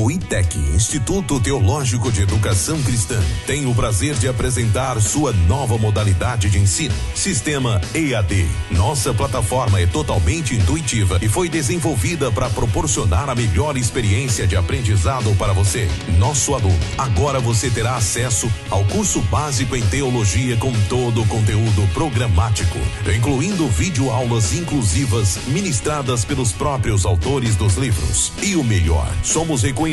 O ITEC, Instituto Teológico de Educação Cristã, tem o prazer de apresentar sua nova modalidade de ensino, Sistema EAD. Nossa plataforma é totalmente intuitiva e foi desenvolvida para proporcionar a melhor experiência de aprendizado para você, nosso aluno. Agora você terá acesso ao curso básico em teologia com todo o conteúdo programático, incluindo videoaulas inclusivas ministradas pelos próprios autores dos livros. E o melhor, somos reconhecidos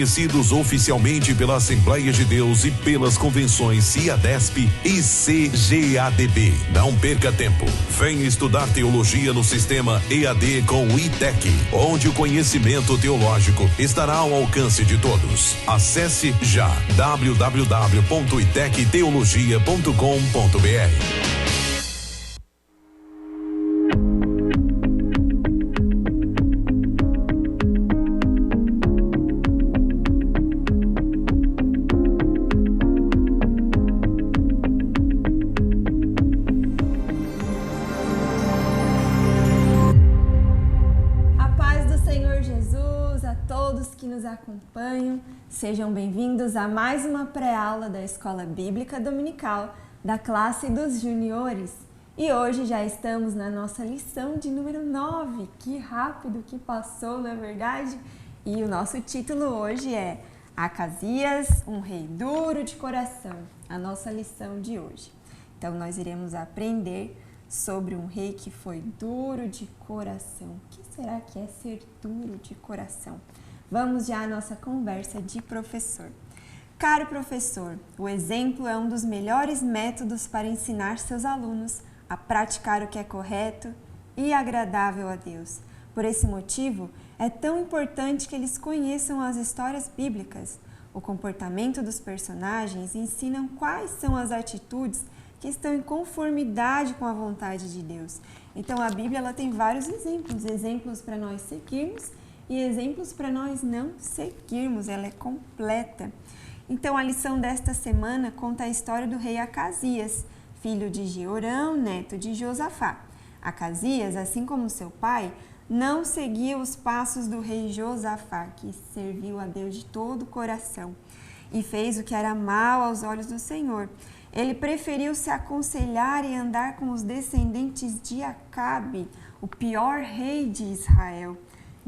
oficialmente pela Assembleia de Deus e pelas convenções CIADESP e CGADB. Não perca tempo. Venha estudar teologia no sistema EAD com o ITEC, onde o conhecimento teológico estará ao alcance de todos. Acesse já www.itecteologia.com.br. Acompanham, sejam bem-vindos a mais uma pré-aula da Escola Bíblica Dominical da classe dos juniores. E hoje já estamos na nossa lição de número 9. Que rápido que passou, não é verdade? E o nosso título hoje é Acasias, um rei duro de coração, a nossa lição de hoje. Então nós iremos aprender sobre um rei que foi duro de coração. O que será que é ser duro de coração? Vamos já à nossa conversa de professor. Caro professor, o exemplo é um dos melhores métodos para ensinar seus alunos a praticar o que é correto e agradável a Deus. Por esse motivo, é tão importante que eles conheçam as histórias bíblicas. O comportamento dos personagens ensinam quais são as atitudes que estão em conformidade com a vontade de Deus. Então, a Bíblia ela tem vários exemplos para nós seguirmos e exemplos para nós não seguirmos, ela é completa. Então, a lição desta semana conta a história do rei Acasias, filho de Jeorão, neto de Josafá. Acasias, assim como seu pai, não seguia os passos do rei Josafá, que serviu a Deus de todo o coração e fez o que era mal aos olhos do Senhor. Ele preferiu se aconselhar e andar com os descendentes de Acabe, o pior rei de Israel.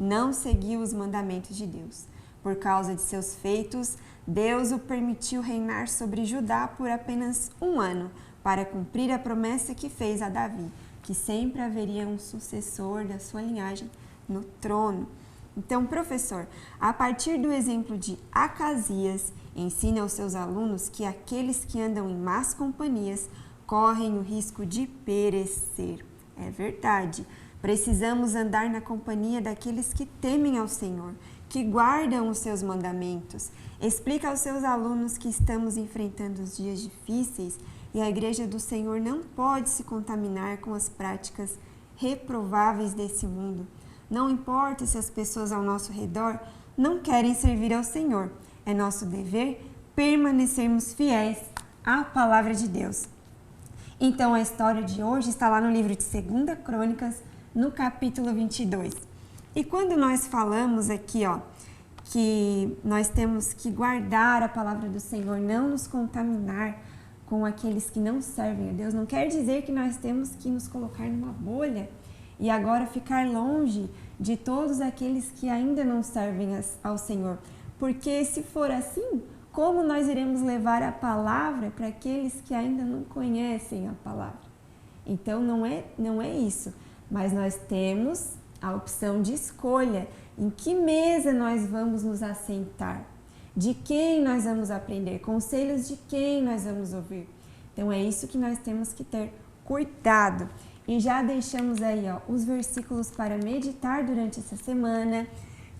Não seguiu os mandamentos de Deus. Por causa de seus feitos, Deus o permitiu reinar sobre Judá por apenas um ano, para cumprir a promessa que fez a Davi, que sempre haveria um sucessor da sua linhagem no trono. Então, professor, a partir do exemplo de Acasias, ensina aos seus alunos que aqueles que andam em más companhias correm o risco de perecer. É verdade. Precisamos andar na companhia daqueles que temem ao Senhor, que guardam os seus mandamentos. Explica aos seus alunos que estamos enfrentando os dias difíceis e a Igreja do Senhor não pode se contaminar com as práticas reprováveis desse mundo. Não importa se as pessoas ao nosso redor não querem servir ao Senhor. É nosso dever permanecermos fiéis à Palavra de Deus. Então, a história de hoje está lá no livro de 2 Crônicas, no capítulo 22. E quando nós falamos aqui, que nós temos que guardar a palavra do Senhor, não nos contaminar com aqueles que não servem a Deus, não quer dizer que nós temos que nos colocar numa bolha e agora ficar longe de todos aqueles que ainda não servem ao Senhor. Porque se for assim, como nós iremos levar a palavra para aqueles que ainda não conhecem a palavra? Então, não é isso. Mas nós temos a opção de escolha, em que mesa nós vamos nos assentar, de quem nós vamos aprender, conselhos de quem nós vamos ouvir. Então é isso que nós temos que ter cuidado. E já deixamos aí os versículos para meditar durante essa semana,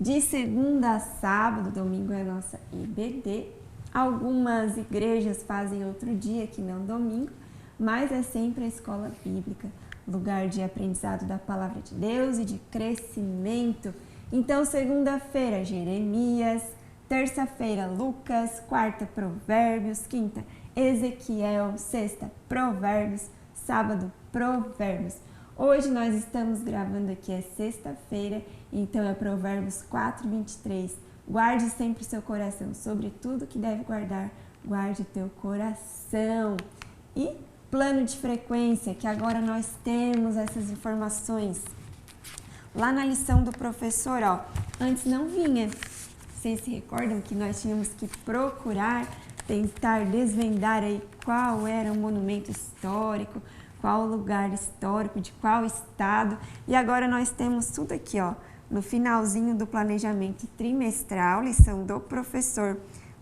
de segunda a sábado, domingo é a nossa IBD. Algumas igrejas fazem outro dia que não domingo, mas é sempre a escola bíblica, lugar de aprendizado da palavra de Deus e de crescimento. Então, segunda-feira, Jeremias, terça-feira, Lucas, quarta, Provérbios, quinta, Ezequiel, sexta, Provérbios, sábado, Provérbios. Hoje nós estamos gravando aqui, é sexta-feira, então é Provérbios 4, 23, Guarde sempre seu coração, sobre tudo que deve guardar, guarde teu coração. E plano de frequência, que agora nós temos essas informações. Lá na lição do professor, ó, antes não vinha. Vocês se recordam que nós tínhamos que procurar, tentar desvendar aí qual era o monumento histórico, qual o lugar histórico, de qual estado. E agora nós temos tudo aqui, ó, no finalzinho do planejamento trimestral, lição do professor,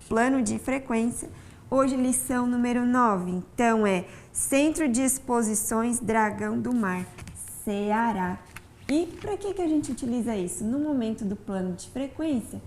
plano de frequência. Hoje, lição número 9. Então, é Centro de Exposições Dragão do Mar, Ceará. E para que a gente utiliza isso? No momento do plano de frequência,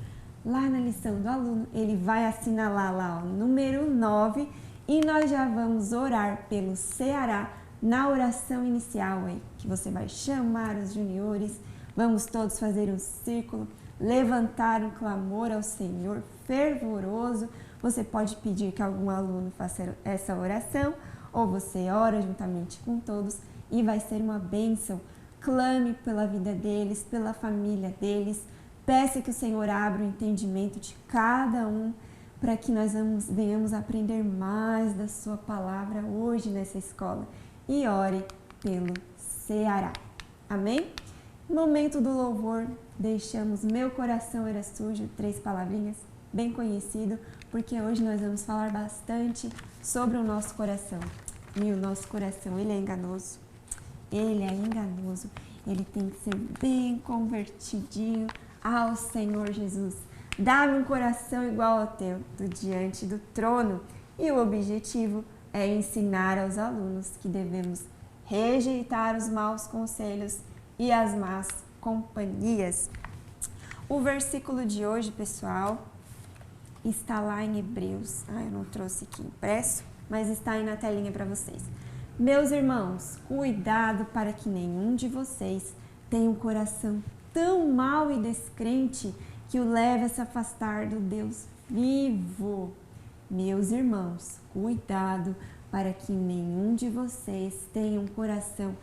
lá na lição do aluno, ele vai assinalar lá o número 9 e nós já vamos orar pelo Ceará na oração inicial aí, que você vai chamar os juniores, vamos todos fazer um círculo, levantar um clamor ao Senhor fervoroso. Você pode pedir que algum aluno faça essa oração ou você ora juntamente com todos e vai ser uma bênção. Clame pela vida deles, pela família deles. Peça que o Senhor abra o entendimento de cada um para que nós venhamos aprender mais da sua palavra hoje nessa escola. E ore pelo Ceará. Amém? Momento do louvor, deixamos Meu Coração Era Sujo, 3 palavrinhas, bem conhecido, porque hoje nós vamos falar bastante sobre o nosso coração. E o nosso coração, ele é enganoso. Ele é enganoso, ele tem que ser bem convertidinho ao Senhor Jesus. Dá-me um coração igual ao teu, diante do trono. E o objetivo é ensinar aos alunos que devemos rejeitar os maus conselhos e as más companhias. O versículo de hoje, pessoal, está lá em Hebreus. Eu não trouxe aqui impresso, mas está aí na telinha para vocês. Meus irmãos, cuidado para que nenhum de vocês tenha um coração tão mau e descrente que o leve a se afastar do Deus vivo. Meus irmãos, cuidado para que nenhum de vocês tenha um coração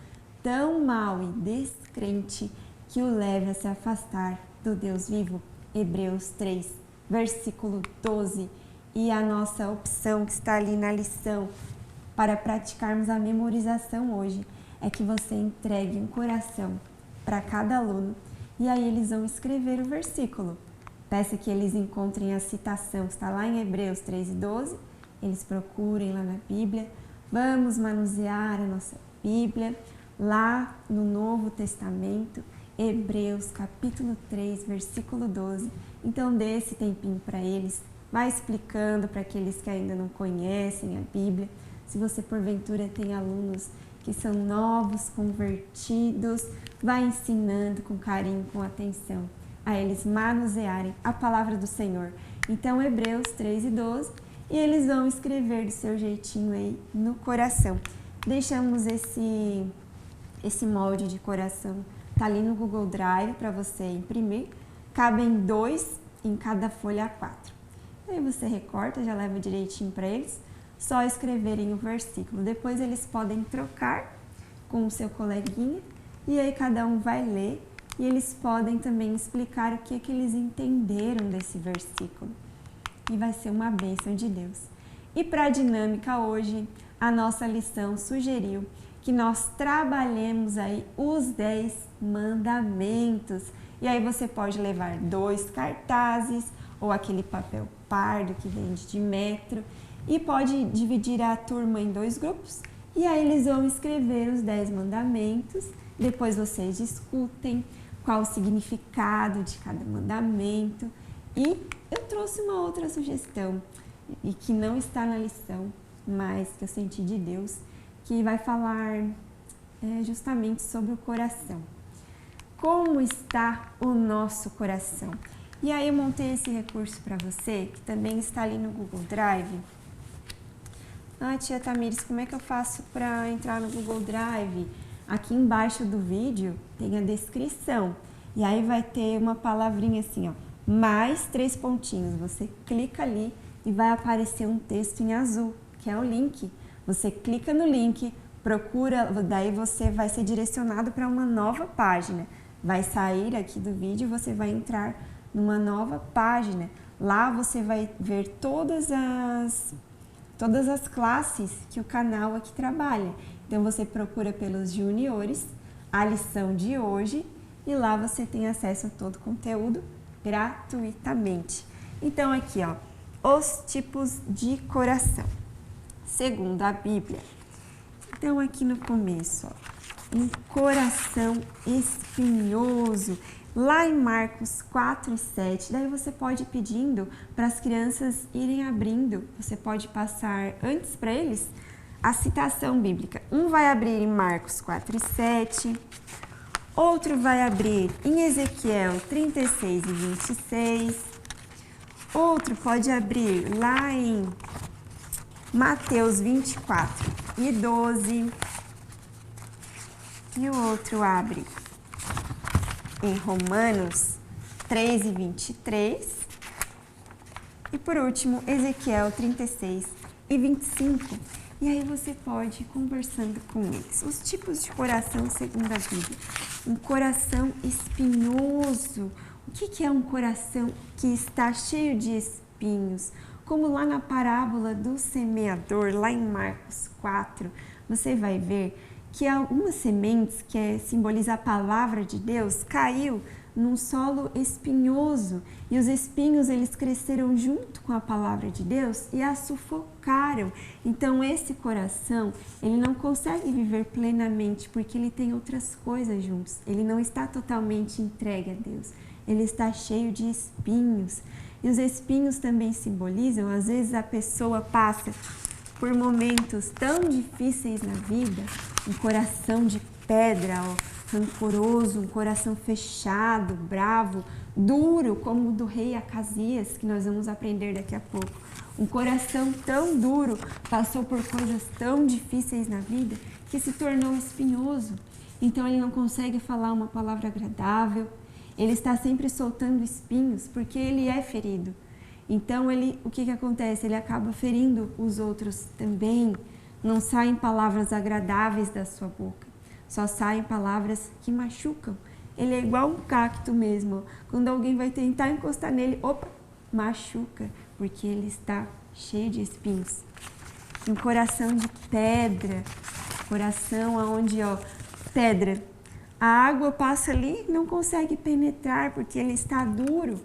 tão mau e descrente que o leve a se afastar do Deus vivo. Hebreus 3, versículo 12. E a nossa opção que está ali na lição para praticarmos a memorização hoje é que você entregue um coração para cada aluno e aí eles vão escrever o versículo. Peça que eles encontrem a citação que está lá em Hebreus 3 e 12, eles procurem lá na Bíblia. Vamos manusear a nossa Bíblia lá no Novo Testamento, Hebreus capítulo 3, versículo 12. Então dê esse tempinho para eles, vai explicando para aqueles que ainda não conhecem a Bíblia. Se você porventura tem alunos que são novos, convertidos, vai ensinando com carinho, com atenção, a eles manusearem a palavra do Senhor. Então, Hebreus 3 e 12, e eles vão escrever do seu jeitinho aí no coração. Deixamos esse molde de coração, tá ali no Google Drive para você imprimir. Cabem 2 em cada folha A4. Aí você recorta, já leva direitinho para eles. Só escreverem o versículo. Depois eles podem trocar com o seu coleguinha e aí cada um vai ler e eles podem também explicar o que é que eles entenderam desse versículo. E vai ser uma bênção de Deus. E para a dinâmica hoje, a nossa lição sugeriu que nós trabalhemos aí os 10 mandamentos. E aí você pode levar 2 cartazes ou aquele papel pardo que vende de metro. E pode dividir a turma em 2 grupos e aí eles vão escrever os 10 mandamentos. Depois vocês discutem qual o significado de cada mandamento. E eu trouxe uma outra sugestão, e que não está na lição, mas que eu senti de Deus, que vai falar justamente sobre o coração. Como está o nosso coração? E aí eu montei esse recurso para você, que também está ali no Google Drive. Tia Tamires, como é que eu faço para entrar no Google Drive? Aqui embaixo do vídeo tem a descrição. E aí vai ter uma palavrinha assim, ó, mais 3 pontinhos. Você clica ali e vai aparecer um texto em azul, que é o link. Você clica no link, procura, daí você vai ser direcionado para uma nova página. Vai sair aqui do vídeo e você vai entrar numa nova página. Lá você vai ver todas as classes que o canal aqui trabalha. Então você procura pelos juniores, a lição de hoje, e lá você tem acesso a todo o conteúdo gratuitamente. Então aqui, ó, os tipos de coração, segundo a Bíblia. Então aqui no começo, ó, um coração espinhoso, lá em Marcos 4 e 7, daí você pode ir pedindo para as crianças irem abrindo, você pode passar antes para eles a citação bíblica. Um vai abrir em Marcos 4 e 7, outro vai abrir em Ezequiel 36 e 26, outro pode abrir lá em Mateus 24 e 12, e o outro abre em Romanos 3 e 23, e por último Ezequiel 36 e 25. E aí você pode ir conversando com eles. Os tipos de coração segundo a Bíblia. Um coração espinhoso. O que é um coração que está cheio de espinhos? Como lá na parábola do semeador, lá em Marcos 4, você vai ver que algumas sementes, que simboliza a palavra de Deus, caiu num solo espinhoso, e os espinhos eles cresceram junto com a palavra de Deus e a sufocaram. Então esse coração, ele não consegue viver plenamente porque ele tem outras coisas juntos. Ele não está totalmente entregue a Deus. Ele está cheio de espinhos. E os espinhos também simbolizam, às vezes a pessoa passa por momentos tão difíceis na vida, um coração de pedra, ó, rancoroso, um coração fechado, bravo, duro, como o do rei Acasias, que nós vamos aprender daqui a pouco. Um coração tão duro, passou por coisas tão difíceis na vida, que se tornou espinhoso. Então ele não consegue falar uma palavra agradável, ele está sempre soltando espinhos, porque ele é ferido. Então o que acontece? Ele acaba ferindo os outros também. Não saem palavras agradáveis da sua boca. Só saem palavras que machucam. Ele é igual um cacto mesmo. Quando alguém vai tentar encostar nele, opa, machuca, porque ele está cheio de espinhos. Um coração de pedra, coração onde, ó, pedra. A água passa ali e não consegue penetrar porque ele está duro.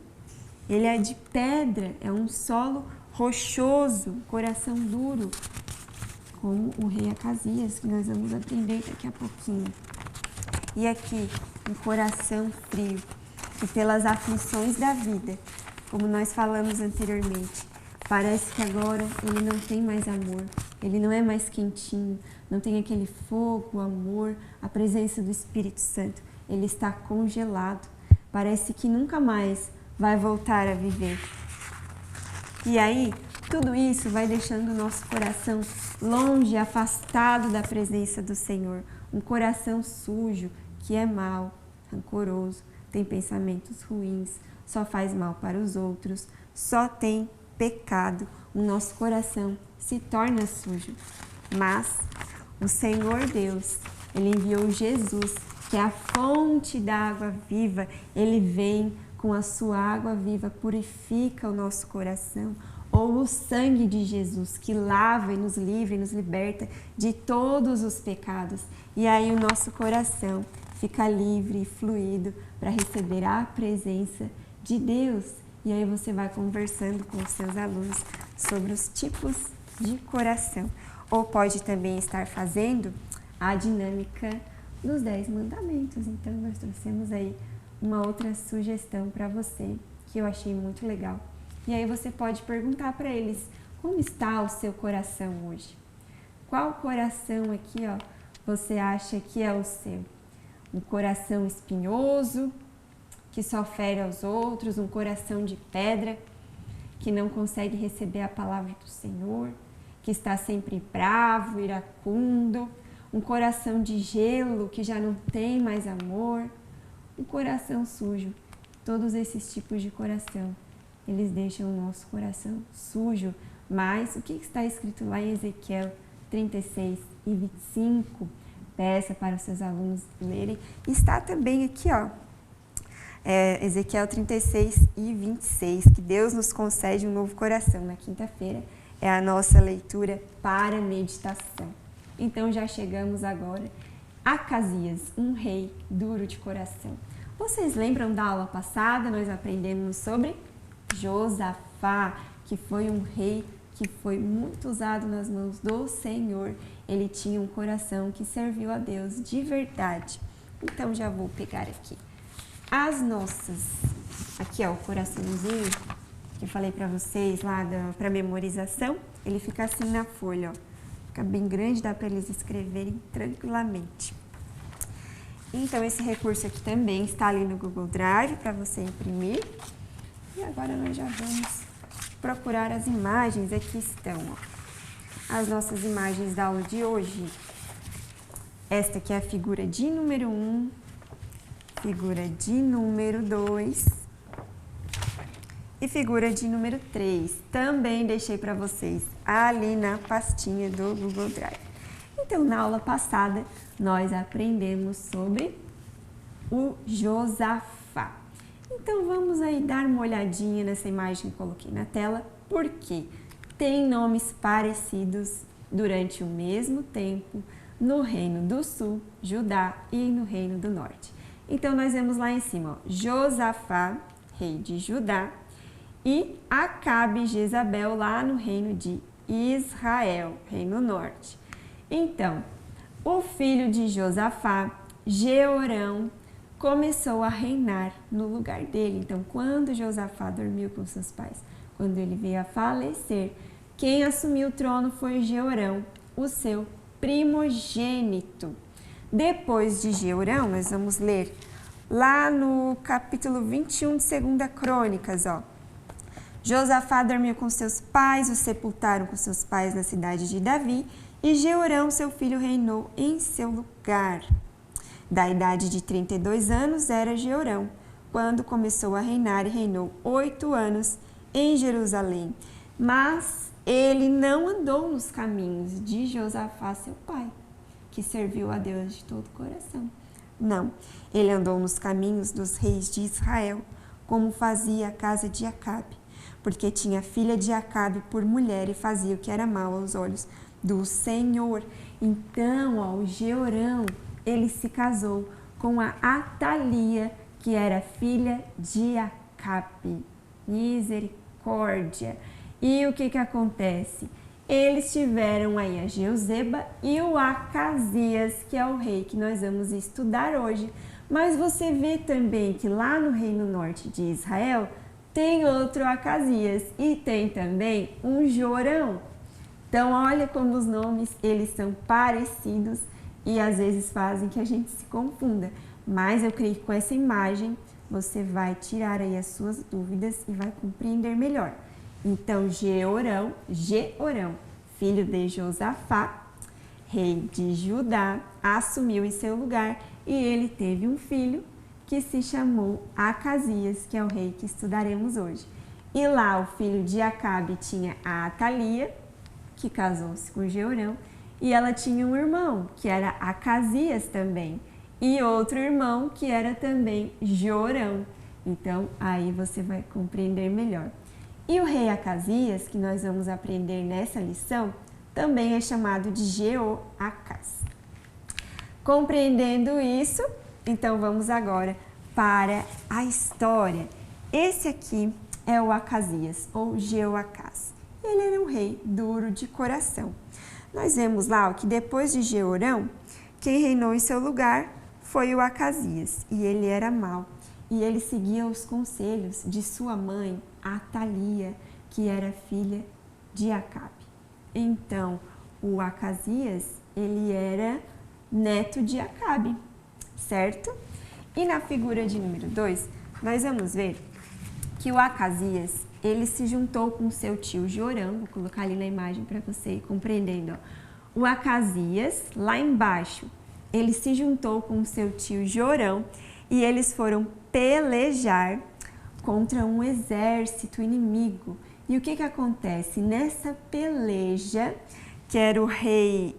Ele é de pedra, é um solo rochoso, coração duro, como o rei Acasias, que nós vamos aprender daqui a pouquinho. E aqui, um coração frio, que pelas aflições da vida, como nós falamos anteriormente, parece que agora ele não tem mais amor, ele não é mais quentinho, não tem aquele fogo, o amor, a presença do Espírito Santo. Ele está congelado, parece que nunca mais vai voltar a viver. E aí, tudo isso vai deixando o nosso coração longe, afastado da presença do Senhor. Um coração sujo, que é mau, rancoroso, tem pensamentos ruins, só faz mal para os outros, só tem pecado. O nosso coração se torna sujo. Mas o Senhor Deus, Ele enviou Jesus, que é a fonte da água viva. Ele vem com a sua água viva, purifica o nosso coração, ou o sangue de Jesus, que lava e nos livra e nos liberta de todos os pecados. E aí o nosso coração fica livre e fluido para receber a presença de Deus. E aí você vai conversando com os seus alunos sobre os tipos de coração. Ou pode também estar fazendo a dinâmica dos 10 mandamentos. Então nós trouxemos aí uma outra sugestão para você, que eu achei muito legal. E aí você pode perguntar para eles, como está o seu coração hoje? Qual coração aqui, ó, você acha que é o seu? Um coração espinhoso, que só fere aos outros, um coração de pedra, que não consegue receber a palavra do Senhor, que está sempre bravo, iracundo, um coração de gelo, que já não tem mais amor, um coração sujo. Todos esses tipos de coração, eles deixam o nosso coração sujo. Mas o que está escrito lá em Ezequiel 36 e 25? Peça para os seus alunos lerem. Está também aqui, ó, Ezequiel 36 e 26, que Deus nos concede um novo coração. Na quinta-feira é a nossa leitura para meditação. Então já chegamos agora a Acasias, um rei duro de coração. Vocês lembram da aula passada? Nós aprendemos sobre Josafá, que foi um rei que foi muito usado nas mãos do Senhor. Ele tinha um coração que serviu a Deus de verdade. Então já vou pegar aqui as nossas, aqui ó, o coraçãozinho que eu falei para vocês lá para memorização, ele fica assim na folha, ó. Fica bem grande, dá para eles escreverem tranquilamente. Então esse recurso aqui também está ali no Google Drive para você imprimir. E agora nós já vamos procurar as imagens, aqui estão, ó. As nossas imagens da aula de hoje. Esta aqui é a figura de número 1, figura de número 2 e figura de número 3. Também deixei para vocês ali na pastinha do Google Drive. Então, na aula passada, nós aprendemos sobre o Josafá. Então, vamos aí dar uma olhadinha nessa imagem que coloquei na tela, porque tem nomes parecidos durante o mesmo tempo no Reino do Sul, Judá, e no Reino do Norte. Então, nós vemos lá em cima, ó, Josafá, rei de Judá, e Acabe e Jezabel lá no reino de Israel, reino norte. Então, o filho de Josafá, Jeorão, começou a reinar no lugar dele. Então, quando Josafá dormiu com seus pais, quando ele veio a falecer, quem assumiu o trono foi Jeorão, o seu primogênito. Depois de Jeorão, nós vamos ler lá no capítulo 21 de 2 Crônicas, ó. Josafá dormiu com seus pais, o sepultaram com seus pais na cidade de Davi, e Jeorão, seu filho, reinou em seu lugar. Da idade de 32 anos era Jeorão, quando começou a reinar, e reinou 8 anos em Jerusalém. Mas ele não andou nos caminhos de Josafá, seu pai, que serviu a Deus de todo o coração. Não, ele andou nos caminhos dos reis de Israel, como fazia a casa de Acabe, porque tinha a filha de Acabe por mulher e fazia o que era mal aos olhos do Senhor. Então, ó, o Jeorão, ele se casou com a Atalia, que era filha de Acabe. Misericórdia! E o que acontece? Eles tiveram aí a Jeuzeba e o Acasias, que é o rei que nós vamos estudar hoje. Mas você vê também que lá no Reino Norte de Israel tem outro Acasias e tem também um Jorão. Então, olha como os nomes, eles são parecidos e às vezes fazem que a gente se confunda. Mas eu creio que com essa imagem você vai tirar aí as suas dúvidas e vai compreender melhor. Então, Jeorão, filho de Josafá, rei de Judá, assumiu em seu lugar e ele teve um filho que se chamou Acasias, que é o rei que estudaremos hoje. E lá o filho de Acabe tinha a Atalia, que casou-se com Jeorão, e ela tinha um irmão, que era Acasias também, e outro irmão, que era também Jorão. Então, aí você vai compreender melhor. E o rei Acasias, que nós vamos aprender nessa lição, também é chamado de Jeoacás. Compreendendo isso, então vamos agora para a história. Esse aqui é o Acasias, ou Jeoacás. Ele era um rei duro de coração. Nós vemos lá que depois de Jeorão, quem reinou em seu lugar foi o Acasias, e ele era mau. E ele seguia os conselhos de sua mãe, Atalia, que era filha de Acabe. Então, o Acasias, ele era neto de Acabe, certo? E na figura de número 2, nós vamos ver que o Acasias, ele se juntou com seu tio Jorão, vou colocar ali na imagem para você ir compreendendo. Ó. O Acasias, lá embaixo, ele se juntou com seu tio Jorão e eles foram pelejar contra um exército inimigo. E o que acontece? Nessa peleja, que era o rei,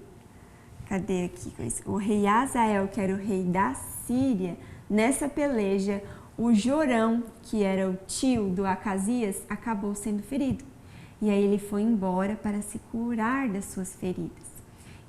cadê aqui? O rei Azael, que era o rei da Síria, nessa peleja, o Jorão, que era o tio do Acasias, acabou sendo ferido. E aí ele foi embora para se curar das suas feridas.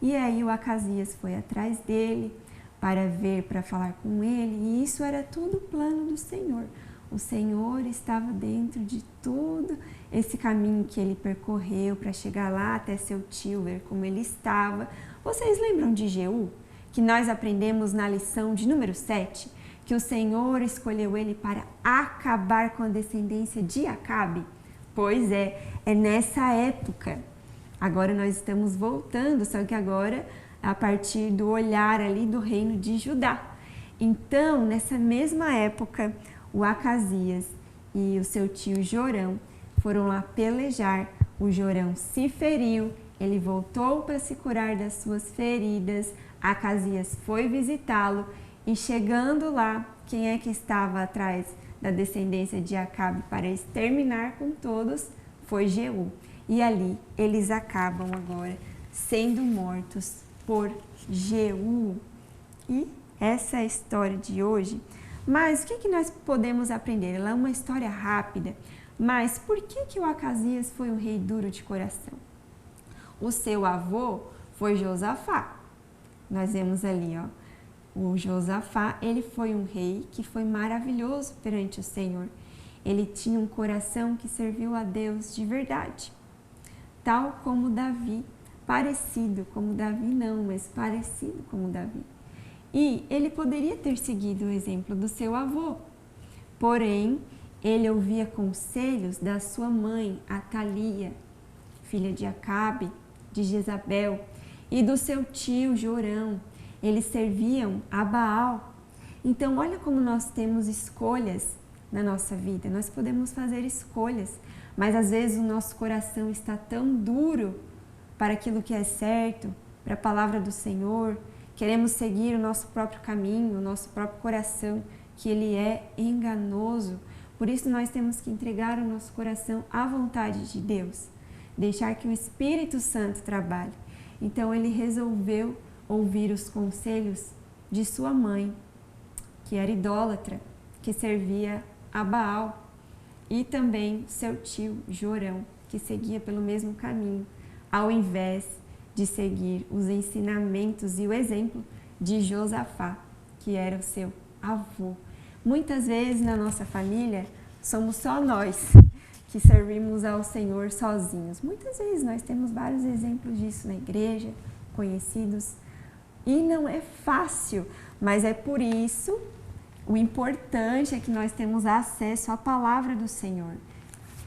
E aí o Acasias foi atrás dele para ver, para falar com ele, e isso era tudo plano do Senhor. O Senhor estava dentro de tudo esse caminho que ele percorreu para chegar lá até seu tio, ver como ele estava. Vocês lembram de Jeú? Que nós aprendemos na lição de número 7, que o Senhor escolheu ele para acabar com a descendência de Acabe? Pois é nessa época. Agora nós estamos voltando, só que agora a partir do olhar ali do reino de Judá. Então, nessa mesma época, o Acasias e o seu tio Jorão foram lá pelejar. O Jorão se feriu, ele voltou para se curar das suas feridas. Acasias foi visitá-lo e chegando lá, quem é que estava atrás da descendência de Acabe para exterminar com todos? Foi Jeú. E ali eles acabam agora sendo mortos por Jeú. E essa é a história de hoje. Mas o que nós podemos aprender? Ela é uma história rápida, mas por que o Acasias foi um rei duro de coração? O seu avô foi Josafá. Nós vemos ali, ó, o Josafá, ele foi um rei que foi maravilhoso perante o Senhor. Ele tinha um coração que serviu a Deus de verdade. Tal como Davi, parecido como Davi não, mas parecido como Davi. E ele poderia ter seguido o exemplo do seu avô, porém, ele ouvia conselhos da sua mãe, Atalia, filha de Acabe, de Jezabel, e do seu tio Jorão. Eles serviam a Baal. Então, olha como nós temos escolhas na nossa vida. Nós podemos fazer escolhas, mas às vezes o nosso coração está tão duro para aquilo que é certo, para a palavra do Senhor. Queremos seguir o nosso próprio caminho, o nosso próprio coração, que ele é enganoso. Por isso nós temos que entregar o nosso coração à vontade de Deus, deixar que o Espírito Santo trabalhe. Então ele resolveu ouvir os conselhos de sua mãe, que era idólatra, que servia a Baal, e também seu tio Jorão, que seguia pelo mesmo caminho, ao invés de seguir os ensinamentos e o exemplo de Josafá, que era o seu avô. Muitas vezes na nossa família somos só nós que servimos ao Senhor sozinhos. Muitas vezes nós temos vários exemplos disso na igreja, conhecidos, e não é fácil, mas é por isso o importante é que nós temos acesso à palavra do Senhor.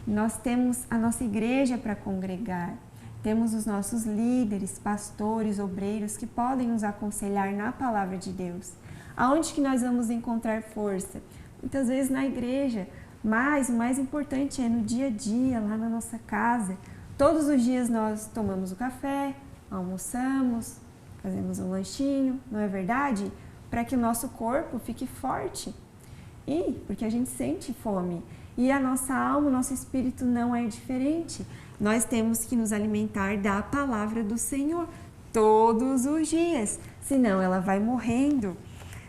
Nós temos a nossa igreja para congregar, temos os nossos líderes, pastores, obreiros que podem nos aconselhar na palavra de Deus. Aonde que nós vamos encontrar força? Muitas vezes na igreja, mas o mais importante é no dia a dia, lá na nossa casa. Todos os dias nós tomamos o café, almoçamos, fazemos um lanchinho, não é verdade? Para que o nosso corpo fique forte. E porque a gente sente fome. E a nossa alma, o nosso espírito não é diferente. Nós temos que nos alimentar da palavra do Senhor todos os dias. Senão ela vai morrendo.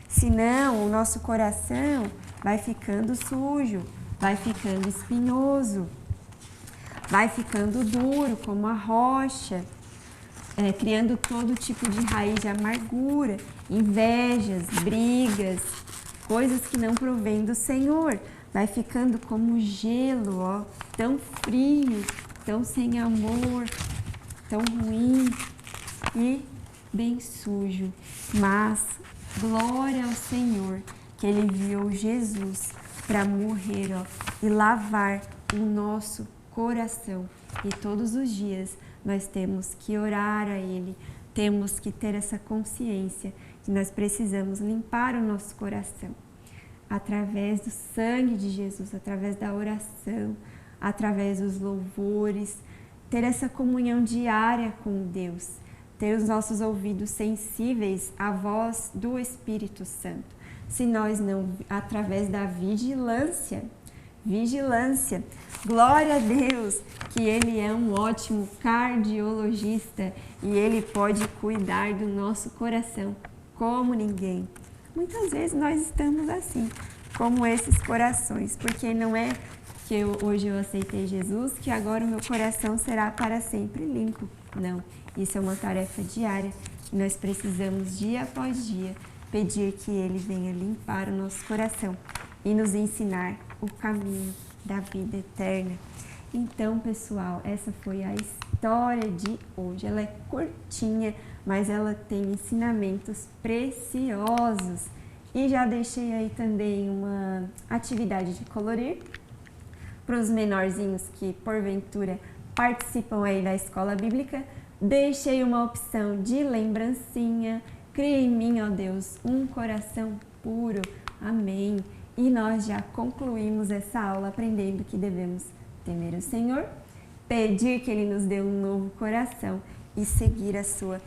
Senão o nosso coração vai ficando sujo, vai ficando espinhoso, vai ficando duro como a rocha, criando todo tipo de raiz de amargura, invejas, brigas, coisas que não provêm do Senhor. Vai ficando como gelo, ó, tão frio, tão sem amor, tão ruim e bem sujo. Mas glória ao Senhor que Ele enviou Jesus para morrer, ó, e lavar o nosso coração. E todos os dias nós temos que orar a Ele, temos que ter essa consciência que nós precisamos limpar o nosso coração através do sangue de Jesus, através da oração, através dos louvores, ter essa comunhão diária com Deus, ter os nossos ouvidos sensíveis à voz do Espírito Santo. Se nós não, através da vigilância, glória a Deus, que Ele é um ótimo cardiologista e Ele pode cuidar do nosso coração como ninguém. Muitas vezes nós estamos assim, como esses corações, porque não é que hoje eu aceitei Jesus, que agora o meu coração será para sempre limpo. Não, isso é uma tarefa diária e nós precisamos, dia após dia, pedir que Ele venha limpar o nosso coração e nos ensinar o caminho da vida eterna. Então, pessoal, essa foi a história de hoje. Ela é curtinha, mas ela tem ensinamentos preciosos. E já deixei aí também uma atividade de colorir para os menorzinhos que, porventura, participam aí da escola bíblica. Deixei uma opção de lembrancinha. Cria em mim, ó Deus, um coração puro. Amém. E nós já concluímos essa aula aprendendo que devemos temer o Senhor, pedir que Ele nos dê um novo coração e seguir a sua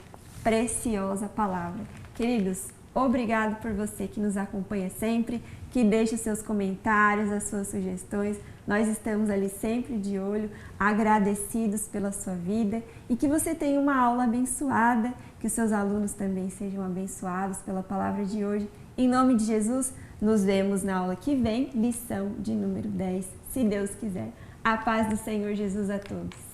preciosa palavra. Queridos, obrigado por você que nos acompanha sempre, que deixa os seus comentários, as suas sugestões. Nós estamos ali sempre de olho, agradecidos pela sua vida e que você tenha uma aula abençoada, que os seus alunos também sejam abençoados pela palavra de hoje. Em nome de Jesus, nos vemos na aula que vem, lição de número 10, se Deus quiser. A paz do Senhor Jesus a todos.